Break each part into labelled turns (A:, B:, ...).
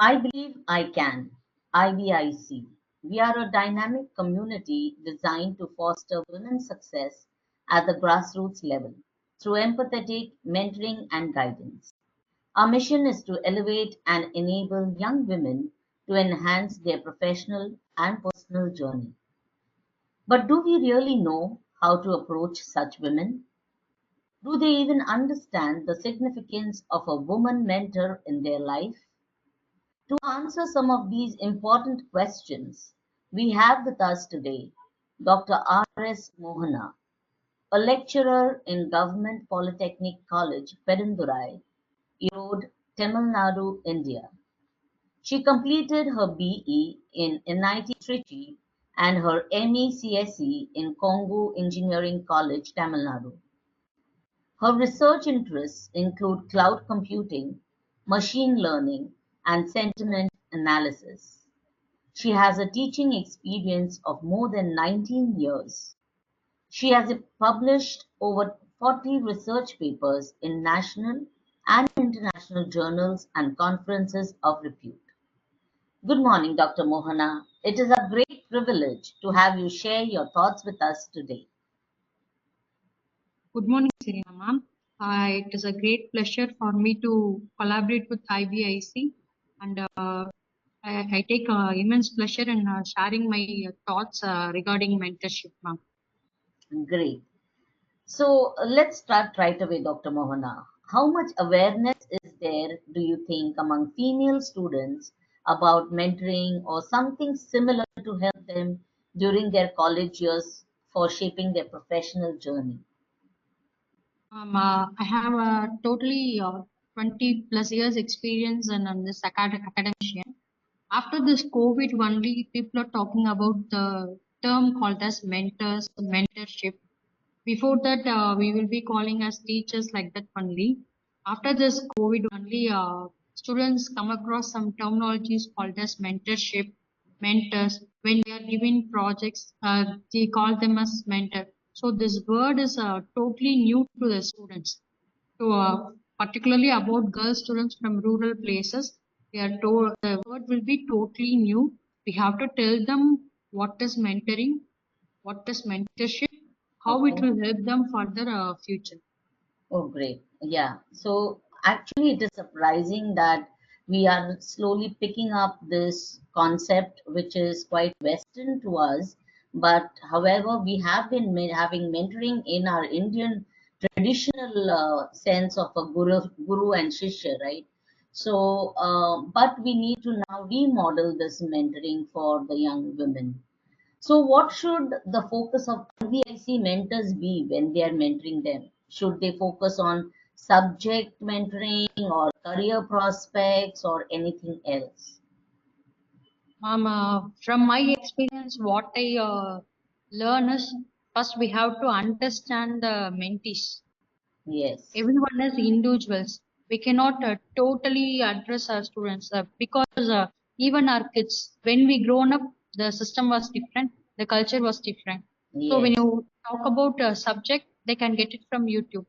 A: I believe I can. IBIC. We are a dynamic community designed to foster women's success at the grassroots level through empathetic mentoring and guidance. Our mission is to elevate and enable young women to enhance their professional and personal journey. But do we really know how to approach such women? Do they even understand the significance of a woman mentor in their life? To answer some of these important questions, we have with us today Dr. R.S. Mohana, a lecturer in Government Polytechnic College, Perundurai, Erode, Tamil Nadu, India. She completed her BE in NIT Trichy and her ME CSE in Congo Engineering College, Tamil Nadu. Her research interests include cloud computing, machine learning, and sentiment analysis. She has a teaching experience of more than 19 years. She has published over 40 research papers in national and international journals and conferences of repute. Good morning, Dr. Mohana. It is a great privilege to have you share your thoughts with us today.
B: Good morning, Serena ma'am. It is a great pleasure for me to collaborate with IBIC, and I take immense pleasure in sharing my thoughts regarding mentorship, ma'am.
A: Great. So let's start right away, Dr. Mohana. How much awareness is there, do you think, among female students about mentoring or something similar to help them during their college years for shaping their professional journey?
B: I have a totally 20 plus years experience in this academician. After this COVID only, people are talking about the term called as mentors, mentorship. Before that, we will be calling as teachers like that only. After this COVID only, students come across some terminologies called as mentorship, mentors. When we are giving projects, they call them as mentor. So this word is totally new to the students. So particularly about girl students from rural places, they are told the word will be totally new. We have to tell them what is mentoring, what is mentorship, how it
A: Okay.
B: will help them for their future.
A: Oh, great. Yeah. So actually, it is surprising that we are slowly picking up this concept, which is quite Western to us. But however, we have been having mentoring in our Indian traditional sense of a guru and shishya, right? So, but we need to now remodel this mentoring for the young women. So, what should the focus of IVIC mentors be when they are mentoring them? Should they focus on subject mentoring or career prospects or anything else?
B: From my experience, what I learn is first we have to understand the mentees.
A: Yes,
B: Everyone is individuals. We cannot totally address our students because even our kids, when we grown up, the system was different, the culture was different. So when
A: yes,
B: you talk about a subject, they can get it from YouTube.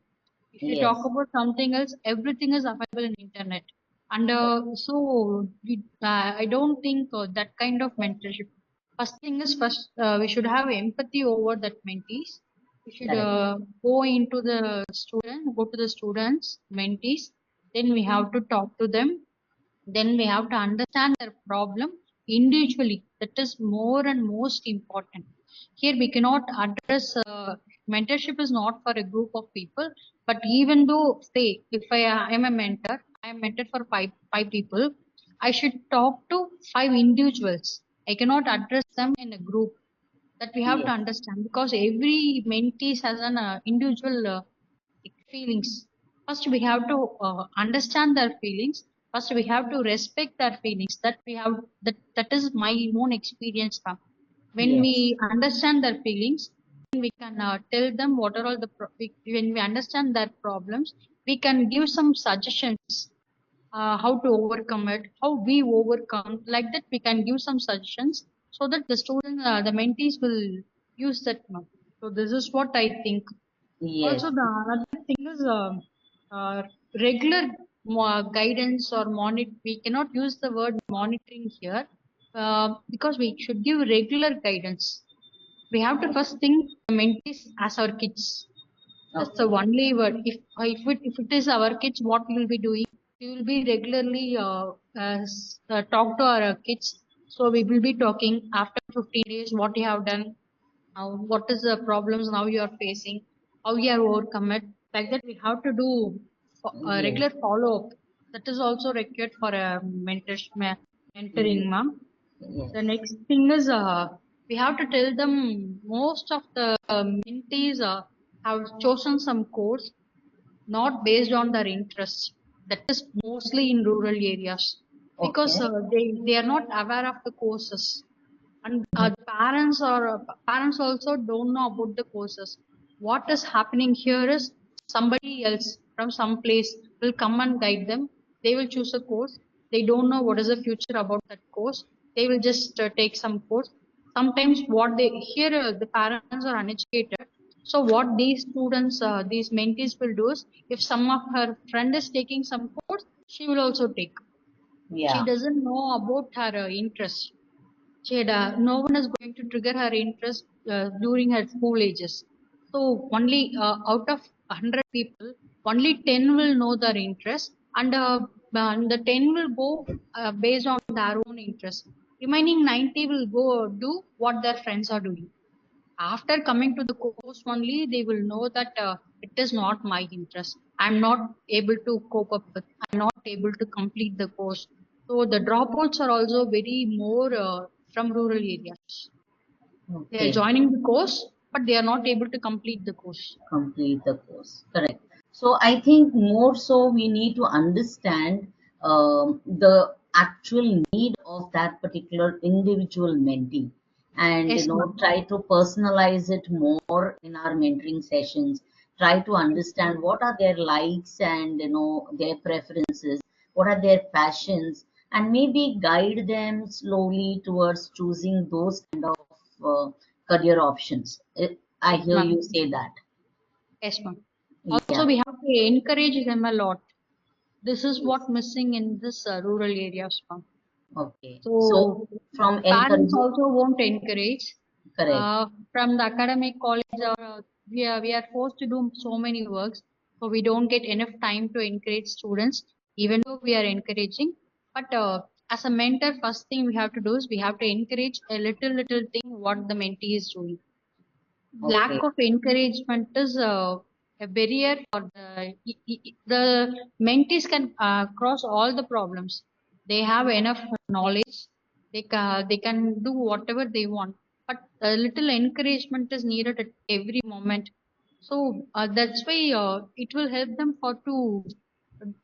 B: If you talk
A: yes.
B: about something else, everything is available in internet. And I don't think that kind of mentorship. First thing is first we should have empathy over that mentees. We should
A: Correct.
B: go to the students, mentees. Then we have to talk to them. Then we have to understand their problem individually. That is more and most important. Here we cannot address mentorship is not for a group of people, but even though say if I am a mentor, I am mentored for five people, I should talk to five individuals. I cannot address them in a group. That we have to
A: Yes,
B: understand because every mentee has an individual feelings. First, we have to understand their feelings. First, we have to respect their feelings. That is my own experience, ma'am. When
A: yes,
B: we understand their feelings, we can tell them what are all when we understand their problems, we can give some suggestions how to overcome it, how we overcome. Like that, we can give some suggestions so that the mentees will use that, ma'am. So this is what I think.
A: yes,
B: Also, the another thing is regular. guidance or monitor. We cannot use the word monitoring here because we should give regular guidance. We have to first think the mentees as our kids. That's the
A: Okay.
B: only word. If it is our kids, what we will be doing? We will be regularly talk to our kids. So we will be talking after 15 days what you have done, what is the problems now you are facing, how you have overcome it. Like that, we have to do a
A: Yes.
B: regular follow up. That is also required for a mentoring, ma'am. The
A: Yes.
B: next thing is we have to tell them most of the mentees have chosen some course not based on their interests. That is mostly in rural areas because
A: Okay.
B: they are not aware of the courses, and parents also don't know about the courses. What is happening here is somebody else from some place will come and guide them. They will choose a course. They don't know what is the future about that course. They will just take some course. Sometimes what they here the parents are uneducated. So what these students, these mentees will do is, if some of her friend is taking some course, she will also take. She
A: Yeah.
B: doesn't know about her interest. No one is going to trigger her interest during her school ages. So only out of 100 people, only 10 will know their interest, and the 10 will go based on their own interest. Remaining 90 will go do what their friends are doing. After coming to the course only, they will know that it is not my interest. I'm not able to cope up with. I'm not able to complete the course. So the dropouts are also very more from rural areas. They are
A: Okay.
B: joining the course, but they are not able to complete the course.
A: Complete the course. Correct. So I think more so we need to understand the actual need of that particular individual mentee, and
B: Yes, ma'am.
A: try to personalize it more in our mentoring sessions. Try to
B: Yes,
A: understand what are their likes and their preferences, what are their passions, and maybe guide them slowly towards choosing those kind of career options. I
B: yes,
A: hear
B: ma'am.
A: you say that.
B: Yes, ma'am. Also,
A: Yeah.
B: we have to encourage them a lot. This is
A: Yes.
B: what missing in this rural areas, ma'am.
A: Okay. So
B: So
A: from
B: parents
A: encouraging,
B: also won't encourage.
A: correct.
B: From the academic college, or we are forced to do so many works, so we don't get enough time to encourage students, even though we are encouraging. But as a mentor, first thing we have to do is we have to encourage a little thing what the mentee is doing. Lack
A: Okay.
B: of encouragement is a barrier for the mentees can cross all the problems. They have enough knowledge. They can do whatever they want, but a little encouragement is needed at every moment. So that's why it will help them for to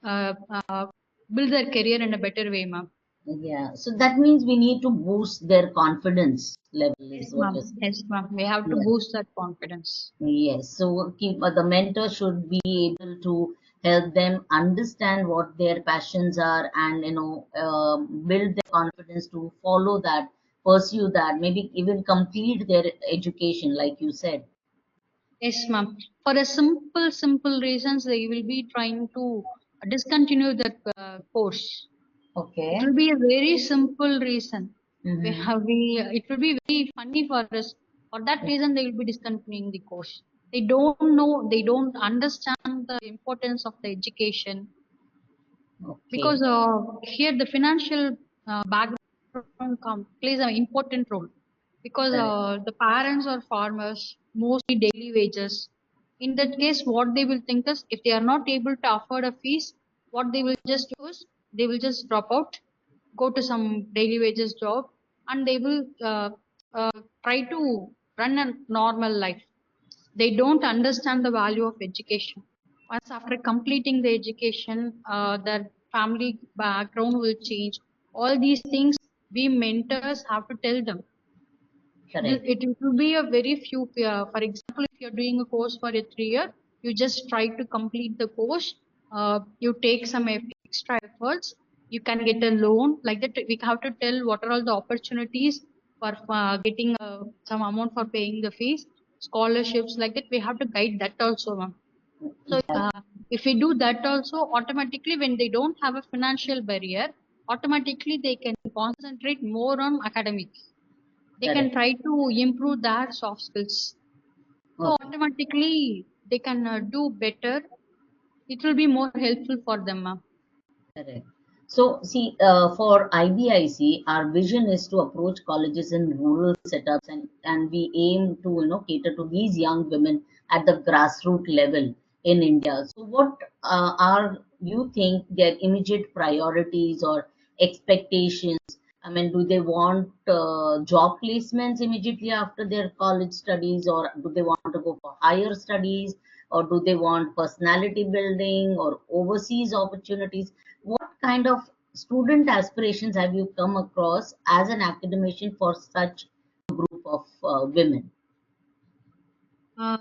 B: uh, uh, build their career in a better way, ma'am.
A: Yeah. So that means we need to boost their confidence level,
B: Yes,
A: is what
B: ma'am.
A: you're saying.
B: Yes, ma'am. We have to
A: Yeah.
B: boost that confidence.
A: Yes. So keep the mentor should be able to help them understand what their passions are, and build their confidence to follow that, pursue that, maybe even complete their education, like you said.
B: Yes, ma'am. For a simple reasons, they will be trying to discontinue that course. It
A: Okay.
B: will be a very simple reason.
A: Mm-hmm.
B: It will be very funny for us. For that reason, they will be discontinuing the course. They don't know, they don't understand the importance of the education,
A: Okay.
B: because here the financial background plays an important role, because
A: Correct.
B: the parents are farmers, mostly daily wages. In that case, what they will think is, if they are not able to afford a fees, what they will just do is they will just drop out, go to some daily wages job, and they will uh, try to run a normal life. They don't understand the value of education. Once after completing the education, their family background will change. All these things we mentors have to tell them.
A: Correct.
B: It will be a very few. For example, if you're doing a course for a 3 year, you just try to complete the course. You take some extra efforts. You can get a loan like that. We have to tell what are all the opportunities for getting some amount for paying the fees, scholarships like that. We have to guide that also, ma'am. So
A: Yeah.
B: If we do that also, automatically when they don't have a financial barrier, automatically they can concentrate more on academics. They can
A: Correct.
B: try to improve their soft skills. So
A: Okay.
B: automatically they can do better. It will be more helpful for them, ma'am.
A: Correct. So, see, for IBIC, our vision is to approach colleges in rural setups, and we aim to, cater to these young women at the grassroots level in India. So, what are you think their immediate priorities or expectations? I mean, do they want job placements immediately after their college studies, or do they want to go for higher studies, or do they want personality building or overseas opportunities? What kind of student aspirations have you come across as an academician for such a group of women?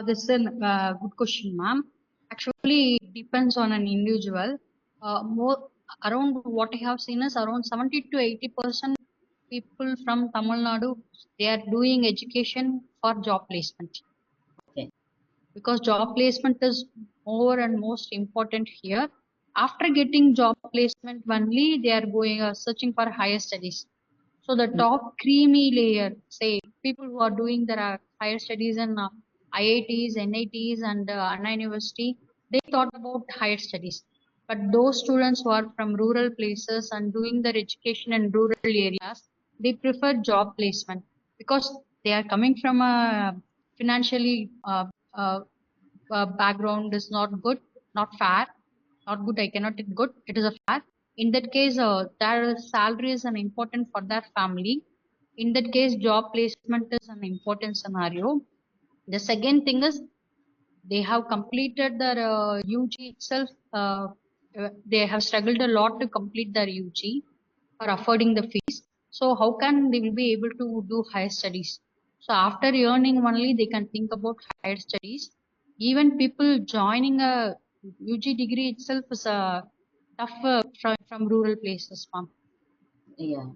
B: This is a good question, ma'am. Actually, it depends on an individual. More around what I have seen is around 70 to 80% people from Tamil Nadu, they are doing education for job placement,
A: Okay.
B: because job placement is more and most important here. After getting job placement only, they are going searching for higher studies. So the
A: Mm.
B: top creamy layer, say people who are doing their higher studies in IITs, NITs, and Anna University, they thought about higher studies. But those students who are from rural places and doing their education in rural areas, they prefer job placement, because they are coming from a financially background is not good, not fair, not good. I cannot take good. It is a fair. In that case, their salary is an important for their family. In that case, job placement is an important scenario. The second thing is they have completed their UG itself. They have struggled a lot to complete their UG for affording the fees. So how can they will be able to do higher studies? So after earning only they can think about higher studies. Even people joining a UG degree itself is tough from rural places, ma'am.
A: Yeah.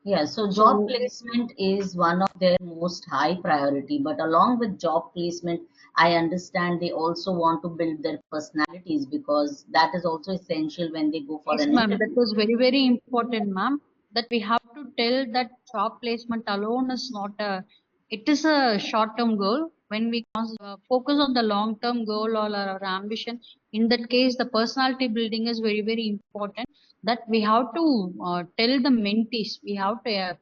A: Yeah. So job
B: So
A: placement is one of their most high priority, but along with job placement, I understand they also want to build their personalities because that is also essential when they go for
B: yes,
A: an
B: ma'am, that
A: interview.
B: was very, very important, ma'am. That we have to tell that job placement alone is not a, it is a short-term goal. When we focus on the long-term goal or our ambition, in that case, the personality building is very, very important. That we have to tell the mentees, we have to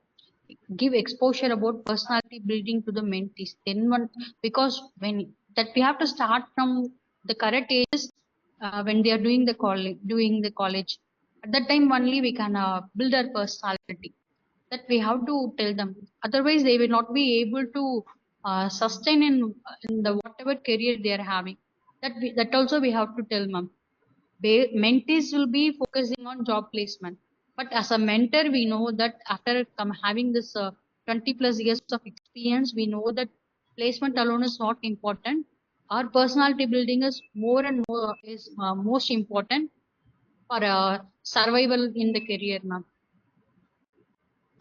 B: give exposure about personality building to the mentees. Then one, because when that we have to start from the correct ages, when they are doing the college. At that time only we can build our personality. That we have to tell them. Otherwise, they will not be able to sustain in the whatever career they are having. That also we have to tell them. Mentees will be focusing on job placement. But as a mentor, we know that after having this 20 plus years of experience, we know that placement alone is not important. Our personality building is more and more is most important for survival in the career, ma'am.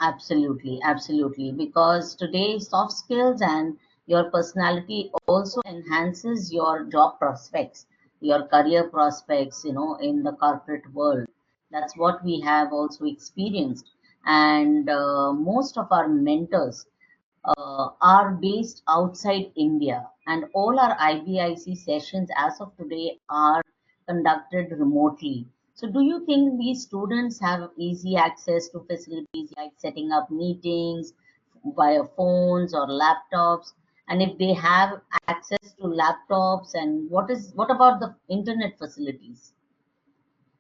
A: Absolutely, absolutely. Because today, soft skills and your personality also enhances your job prospects, your career prospects, in the corporate world. That's what we have also experienced. And most of our mentors are based outside India, and all our IBIC sessions as of today are conducted remotely. So, do you think these students have easy access to facilities like setting up meetings via phones or laptops? And if they have access to laptops, and what about the internet facilities?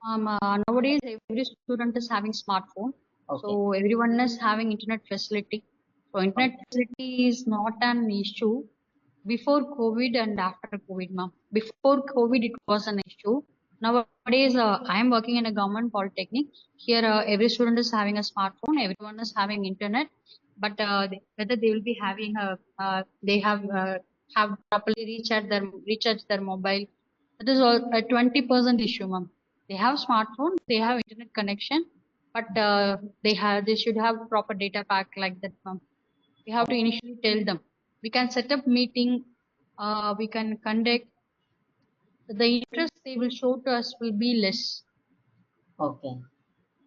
B: Nowadays, every student is having smartphone,
A: Okay,
B: so everyone is having internet facility. So internet
A: okay,
B: facility is not an issue before COVID and after COVID, ma'am. Before COVID, it was an issue. Nowadays, I am working in a government polytechnic. Here, every student is having a smartphone. Everyone is having internet, but whether they will be having they have properly recharge their mobile. That is all a 20% issue, ma'am. They have smartphone, they have internet connection, but they should have proper data pack like that, ma'am. We have to initially tell them. We can set up meeting. We can conduct. the interest they will show to us will be less
A: Okay.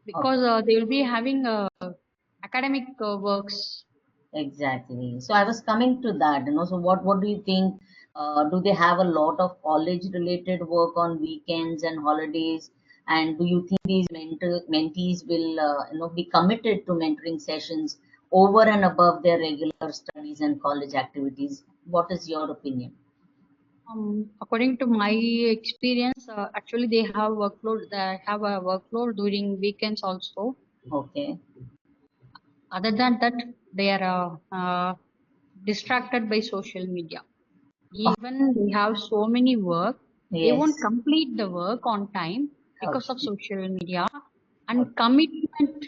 B: because
A: Okay.
B: they will be having academic works.
A: Exactly. So I was coming to that, So what do you think? Do they have a lot of college-related work on weekends and holidays? And do you think these mentees will, be committed to mentoring sessions over and above their regular studies and college activities? What is your opinion?
B: According to my experience, actually they have workload. They have a workload during weekends also.
A: Okay.
B: Other than that, they are distracted by social media.
A: Oh,
B: Even they have so many work, they won't
A: yes.
B: complete the work on time because of
A: Okay.
B: social media
A: Okay.
B: and commitment.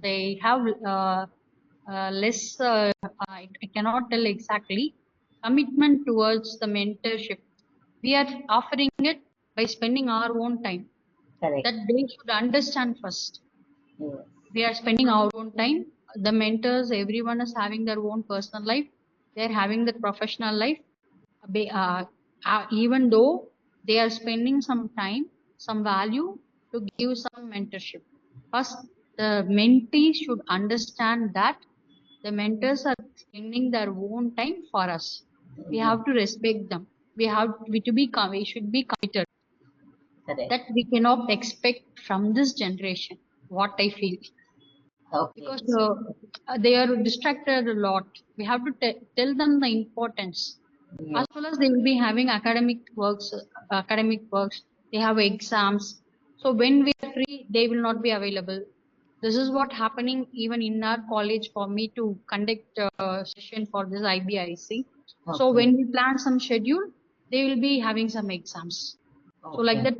B: They have less. I cannot tell exactly commitment towards the mentorship. We are offering it by spending our own time.
A: Correct.
B: That they should understand first.
A: Yes.
B: We are spending our own time. The mentors, everyone is having their own personal life. They're having their professional life. They, even though they are spending some time, some value to give some mentorship. First, the mentees should understand that the mentors are spending their own time for us. We
A: Yes.
B: have to respect them. We should be committed.
A: Correct.
B: That we cannot expect from this generation. What I feel
A: Okay.
B: because
A: So,
B: they are distracted a lot. We have to tell them the importance. As
A: yes.
B: well as they will be having academic works. They have exams. So when we are free, they will not be available. This is what happening even in our college for me to conduct a session for this IBIC. So
A: Okay.
B: when we plan some schedule, they will be having some exams. So like
A: Okay.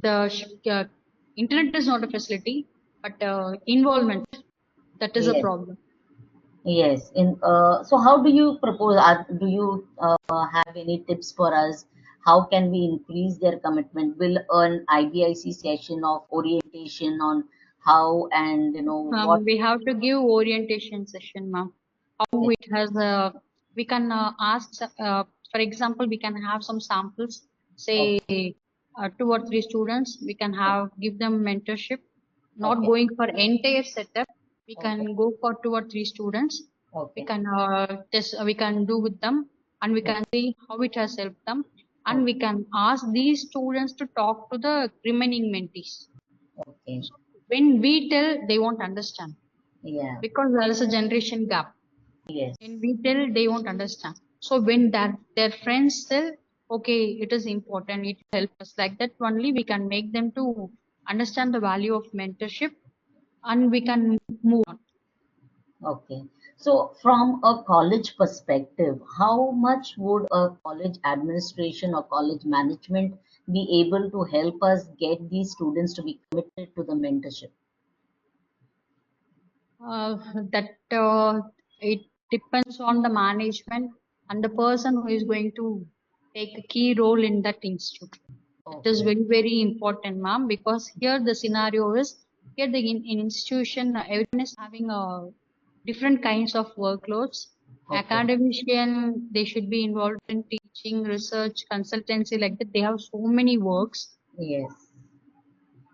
B: that, internet is not a facility, but involvement that is a
A: Yes.
B: problem.
A: Yes. So how do you propose? Do you have any tips for us? How can we increase their commitment? Will an IBIC session of orientation on how and what?
B: We have to give orientation session, ma'am. How
A: Yes.
B: it has we can ask, for example, we can have some samples, say
A: Okay.
B: two or three students. We can have give them mentorship, not
A: Okay.
B: going for entire setup. We
A: Okay.
B: can go for two or three students. We
A: Okay.
B: can we can do with them, and we
A: Yes.
B: can see how it has helped them, and
A: Okay.
B: we can ask these students to talk to the remaining mentees.
A: Okay.
B: So when we tell, they won't understand
A: Yeah.
B: because there is a generation gap.
A: Yes.
B: When we tell, they won't understand. So when that their friends tell, okay, it is important, it helps us. Like that only we can make them to understand the value of mentorship, and we can move on.
A: Okay. So from a college perspective, how much would a college administration or college management be able to help us get these students to be committed to the mentorship?
B: Uh, that it depends on the management and the person who is going to take a key role in that institute. That is
A: Okay.
B: very, very important, ma'am, because here the scenario is here in institution, everyone is having different kinds of workloads.
A: Okay.
B: Academician, they should be involved in teaching, research, consultancy, like that. They have so many works.
A: Yes.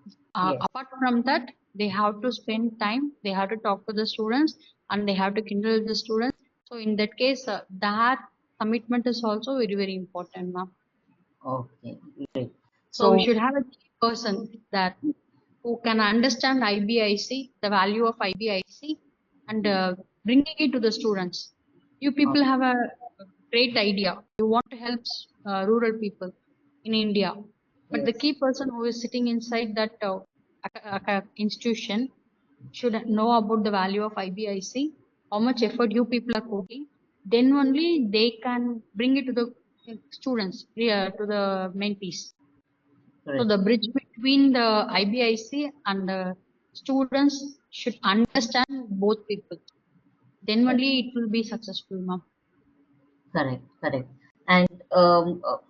A: Yes.
B: Apart from that, they have to spend time, they have to talk to the students, and they have to kindle the students. So in that case, that commitment is also very, very important, ma'am.
A: Okay. Great.
B: So we
A: So,
B: should have a key person that who can understand IBIC, the value of IBIC, and bringing it to the students. You
A: uh,
B: people have a great idea. You want to help rural people in India, but the
A: yes.
B: key person who is sitting inside that institution should know about the value of IBIC, how much effort you people are putting. Then only they can bring it to the students, to the mentees. So
A: Correct.
B: the bridge between the IBIC and the students should understand both people. Then only it will be successful, ma'am.
A: Correct, correct. And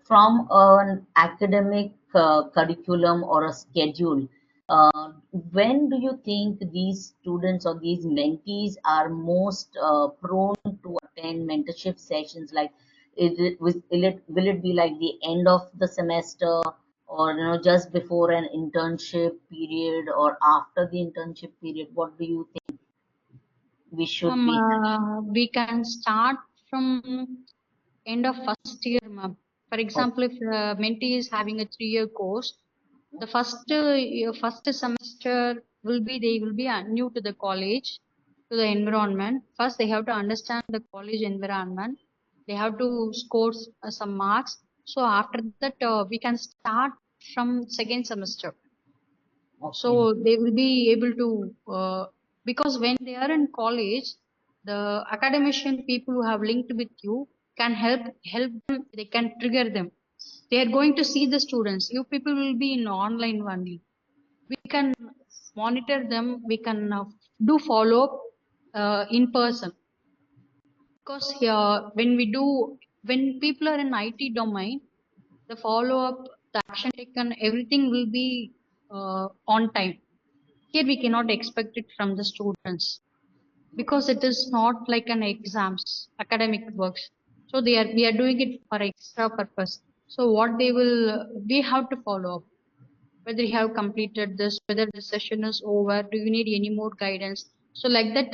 A: from an academic curriculum or a schedule, when do you think these students or these mentees are most prone to attend mentorship sessions? Like, Will it be like the end of the semester, or just before an internship period, or after the internship period? What do you think we should be?
B: We can start from end of first year, ma'am. For
A: Oh,
B: example, if mentee is having a 3-year course, the first semester they will be new to the college, to the environment. First, they have to understand the college environment. They have to score some marks. So after that, we can start from second semester.
A: okay,
B: So they will be able to, because when they are in college, the academician people who have linked with you can help them. They can trigger them. They are going to see the students. You people will be in online only. We can monitor them. We can do follow up in person, because when people are in IT domain, the follow up, the action taken, everything will be on time. Here we cannot expect it from the students, because it is not like an exams, academic works. So we are doing it for extra purpose. So what we have to follow up, whether you have completed this, whether the session is over, do you need any more guidance? So like that,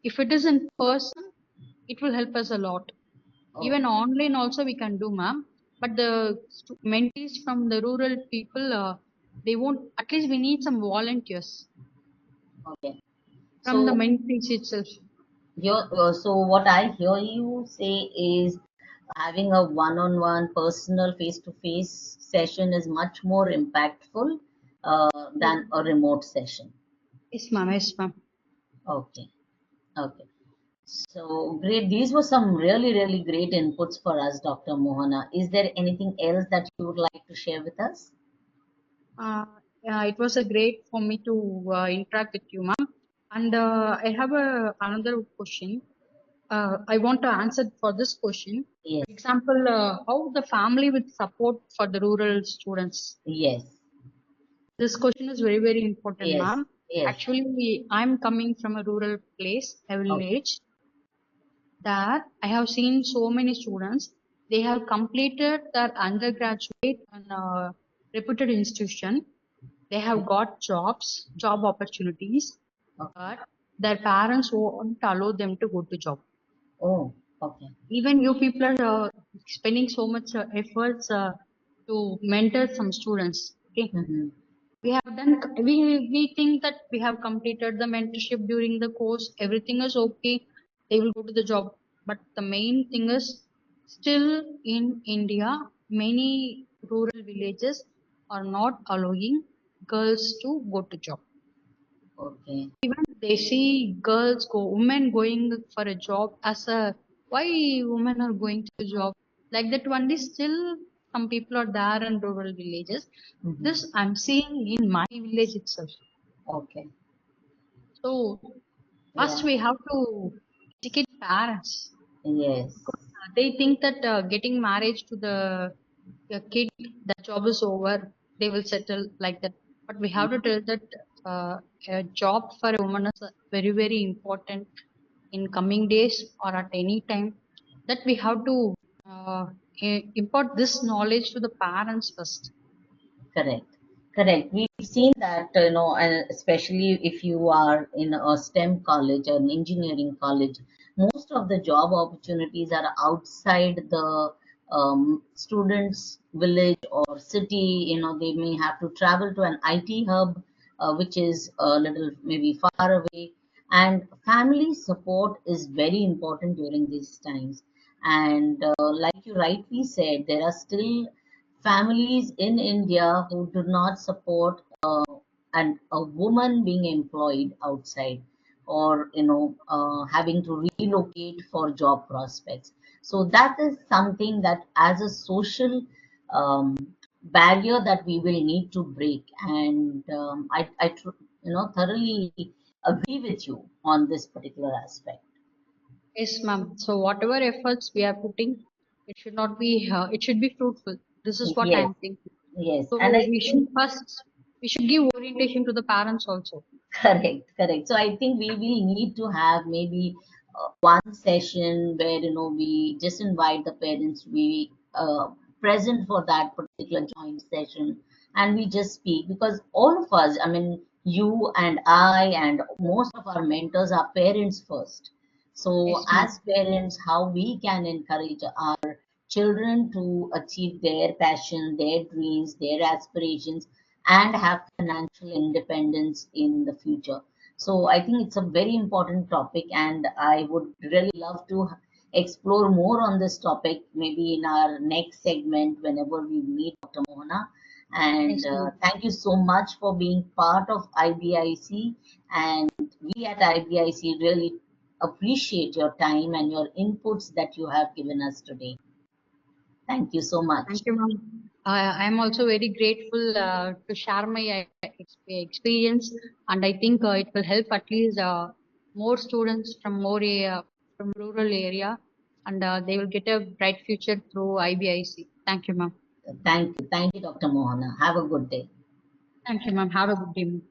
B: if it is in person, it will help us a lot.
A: oh,
B: Even online also we can do, ma'am. But the mentees from the rural people, they won't. At least we need some volunteers
A: okay.
B: from the
A: So
B: mentees itself.
A: so what I hear you say is having a one-on-one personal face-to-face session is much more impactful than a remote session.
B: Yes, ma'am. Yes, ma'am.
A: Okay, okay. So great. These were some really, really great inputs for us, Dr. Mohana. Is there anything else that you would like to share with us?
B: Uh, it was a great for me to interact with you, ma'am. And I have another question. I want to answer for this question.
A: Yes,
B: For example, how the family with support for the rural students.
A: yes,
B: This question is very, very important,
A: yes,
B: ma'am.
A: yes.
B: Actually, I'm coming from a rural place, a
A: Okay.
B: village, that I have seen so many students. They have completed their undergraduate in a reputed institution. They have got jobs, job opportunities,
A: Okay.
B: but their parents won't allow them to go to job.
A: Oh, okay.
B: Even you people are spending so much efforts to mentor some students. Okay,
A: Mm-hmm.
B: we have done. We think that we have completed the mentorship during the course. Everything is okay. They will go to the job. But the main thing is, still in India, many rural villages are not allowing girls to go to job.
A: Okay.
B: Even they see women going for a job as a, why women are going to a job? Like that only, still some people are there in rural villages.
A: Mm-hmm.
B: This I'm seeing in my village itself.
A: Okay.
B: So
A: Yeah.
B: first we have to educate parents.
A: Yes.
B: They think that getting marriage to the kid, the job is over, they will settle like that. But we have to tell that a job for a woman is very, very important in coming days or at any time. That we have to impart this knowledge to the parents first.
A: Correct. Correct. We've seen that, and especially if you are in a STEM college or an engineering college, most of the job opportunities are outside the students' village or city. They may have to travel to an IT hub, which is a little maybe far away. And family support is very important during these times. And like you rightly said, there are still families in India who do not support and a woman being employed outside, or having to relocate for job prospects. So that is something that as a social um, barrier that we will need to break. And thoroughly agree with you on this particular aspect.
B: Yes, ma'am. So whatever efforts we are putting, it should not be, it should be fruitful. This is what
A: Yes,
B: I'm thinking.
A: yes, and
B: So
A: I think
B: we should give orientation to the parents also.
A: correct, correct. So I think we will need to have maybe one session where we just invite the parents to be present for that particular joint session, and we just speak, because all of us, I mean, you and I and most of our mentors are parents first. So
B: Yes,
A: as
B: ma'am.
A: parents, how we can encourage our children to achieve their passion, their dreams, their aspirations, and have financial independence in the future. So I think it's a very important topic, and I would really love to explore more on this topic maybe in our next segment whenever we meet Dr. Mohana. And
B: Yes, ma'am.
A: thank you so much for being part of IBIC. And we at IBIC really appreciate your time and your inputs that you have given us today. Thank you so much.
B: Thank you, ma'am. I'm also very grateful to share my experience, and I think it will help at least more students from from rural area, and they will get a bright future through IBIC. Thank you, ma'am.
A: Thank you. Thank you, Dr. Mohana. Have a good day.
B: Thank you, ma'am. Have a good day, ma'am.